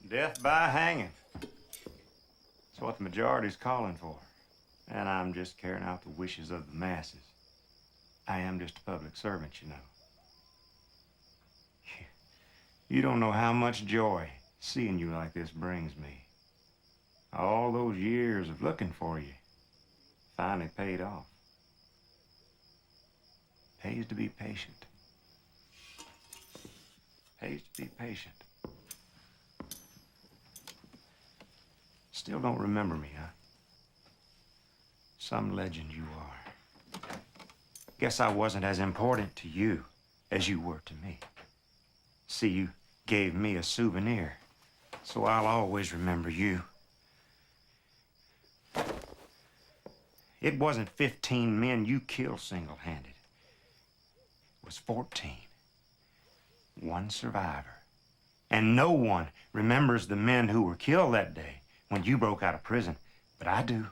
Death by hanging. That's what the majority's calling for. And I'm just carrying out the wishes of the masses. I am just a public servant, you know. You don't know how much joy seeing you like this brings me. All those years of looking for you finally paid off. Pays to be patient. Pays to be patient. Still don't remember me, huh? Some legend you are. Guess I wasn't as important to you as you were to me. See, you gave me a souvenir, so I'll always remember you. It wasn't 15 men you killed single-handed. It was 14. One survivor. And no one remembers the men who were killed that day when you broke out of prison. But I do.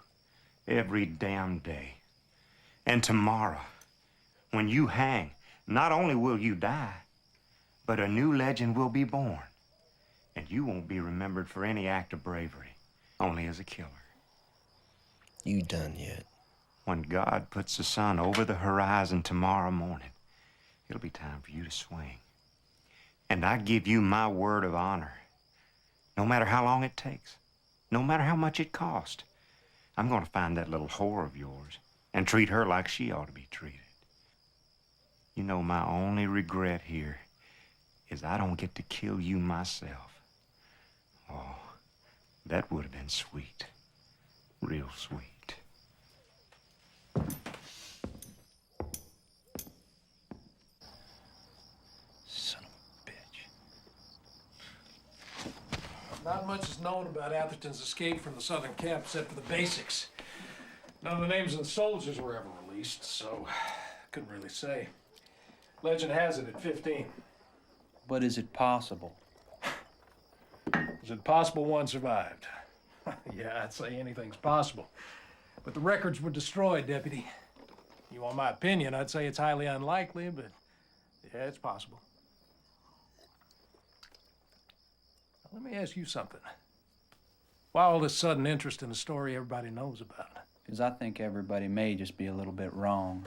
Every damn day. And tomorrow, when you hang, not only will you die, but a new legend will be born. And you won't be remembered for any act of bravery, only as a killer. You done yet? When God puts the sun over the horizon tomorrow morning, it'll be time for you to swing. And I give you my word of honor. No matter how long it takes, no matter how much it costs, I'm going to find that little whore of yours and treat her like she ought to be treated. You know, my only regret here is I don't get to kill you myself. Oh, that would have been sweet. Real sweet. Son of a bitch. Not much is known about Atherton's escape from the southern camp except for the basics. None of the names of the soldiers were ever released, so couldn't really say. Legend has it at 15. But is it possible? Is it possible one survived? Yeah, I'd say anything's possible. But the records were destroyed, Deputy. You want my opinion, I'd say it's highly unlikely, but yeah, it's possible. Now, let me ask you something. Why all this sudden interest in a story everybody knows about? Because I think everybody may just be a little bit wrong.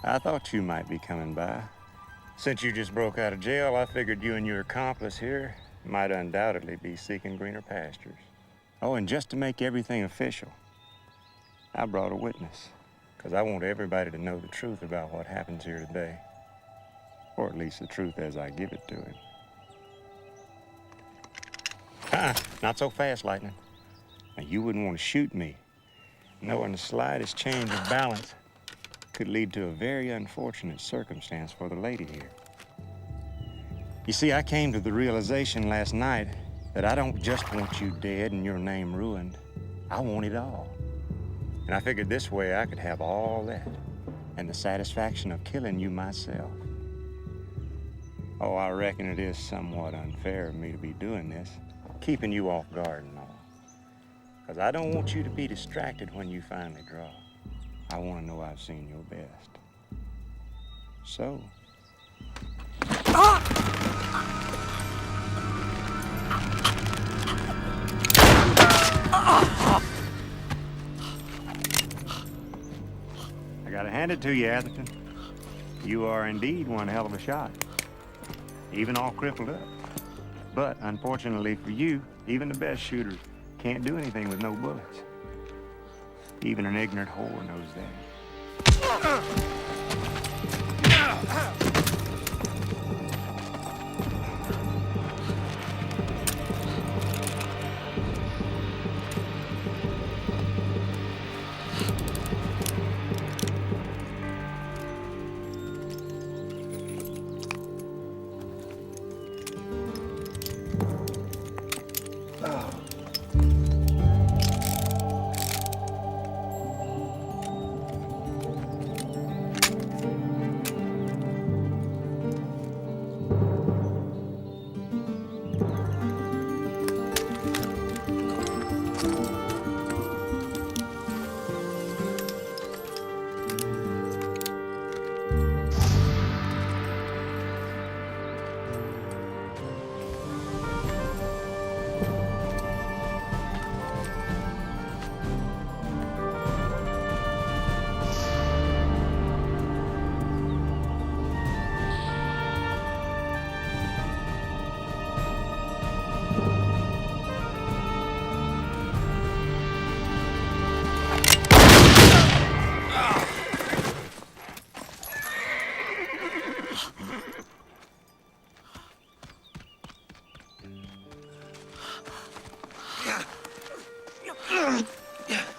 I thought you might be coming by. Since you just broke out of jail, I figured you and your accomplice here might undoubtedly be seeking greener pastures. Oh, and just to make everything official, I brought a witness, because I want everybody to know the truth about what happens here today. Or at least the truth as I give it to him. Not so fast, Lightning. Now, you wouldn't want to shoot me, knowing the slightest change of balance could lead to a very unfortunate circumstance for the lady here. You see, I came to the realization last night that I don't just want you dead and your name ruined. I want it all. And I figured this way I could have all that and the satisfaction of killing you myself. Oh, I reckon it is somewhat unfair of me to be doing this, keeping you off guard and all. Because I don't want you to be distracted when you finally draw. I want to know I've seen your best. So. I gotta hand it to you, Atherton. You are indeed one hell of a shot. Even all crippled up. But unfortunately for you, even the best shooters can't do anything with no bullets. Even an ignorant whore knows that.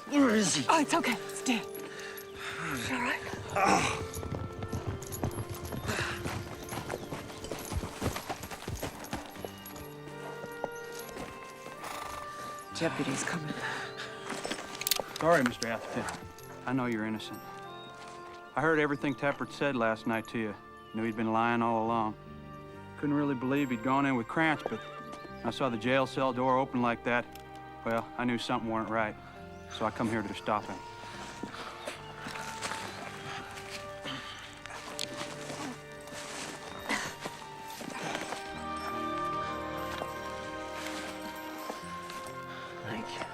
Where is he? Oh, it's okay. It's dead. It's all right. Oh. Deputy's coming. Sorry, Mr. Atherton. I know you're innocent. I heard everything Tappert said last night to you. Knew he'd been lying all along. Couldn't really believe he'd gone in with Krantz, but I saw the jail cell door open like that. Well, I knew something weren't right, so I come here to stop him. Thank you.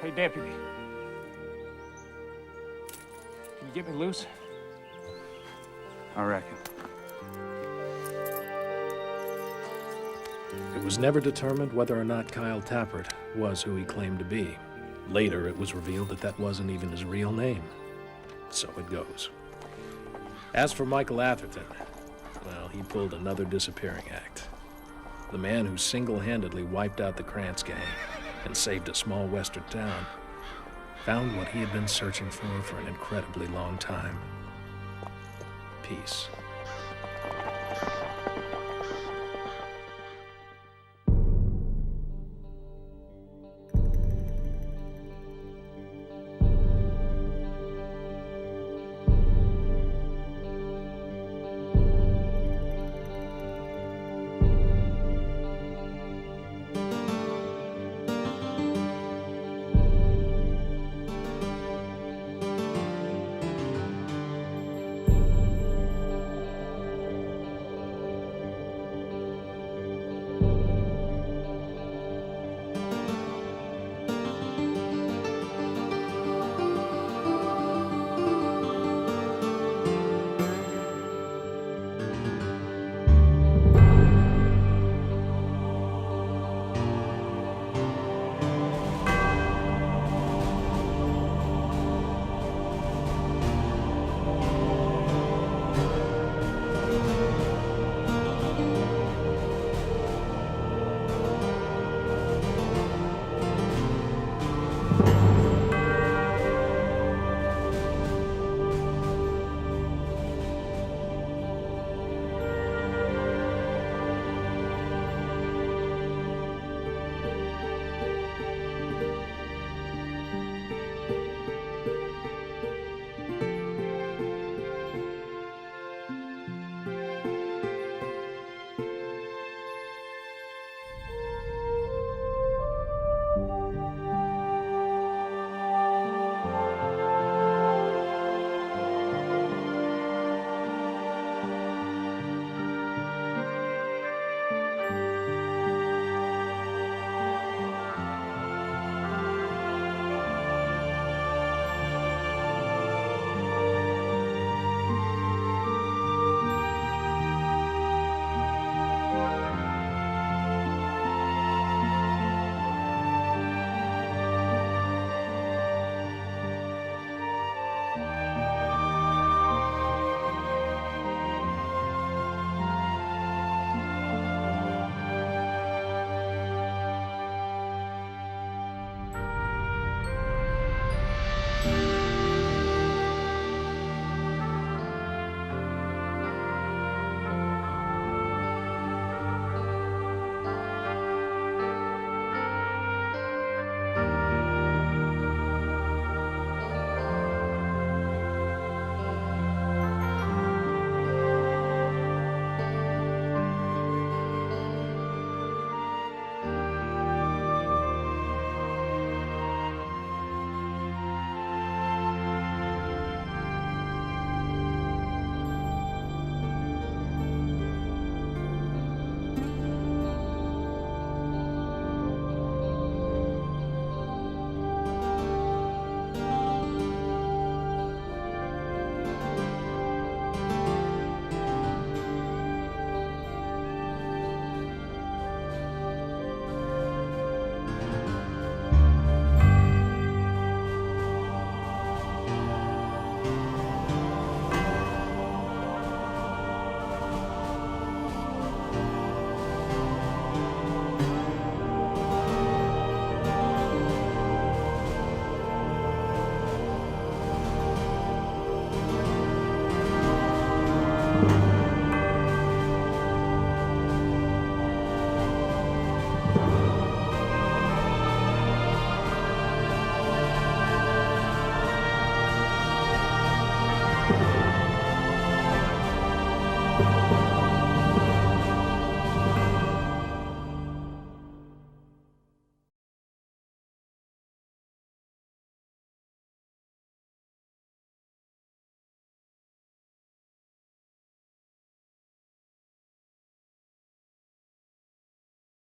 Hey, Deputy. Can you get me loose? I reckon. It was never determined whether or not Kyle Tappert was who he claimed to be. Later, it was revealed that that wasn't even his real name. So it goes. As for Michael Atherton, well, he pulled another disappearing act. The man who single-handedly wiped out the Krantz gang and saved a small western town found what he had been searching for an incredibly long time. Peace.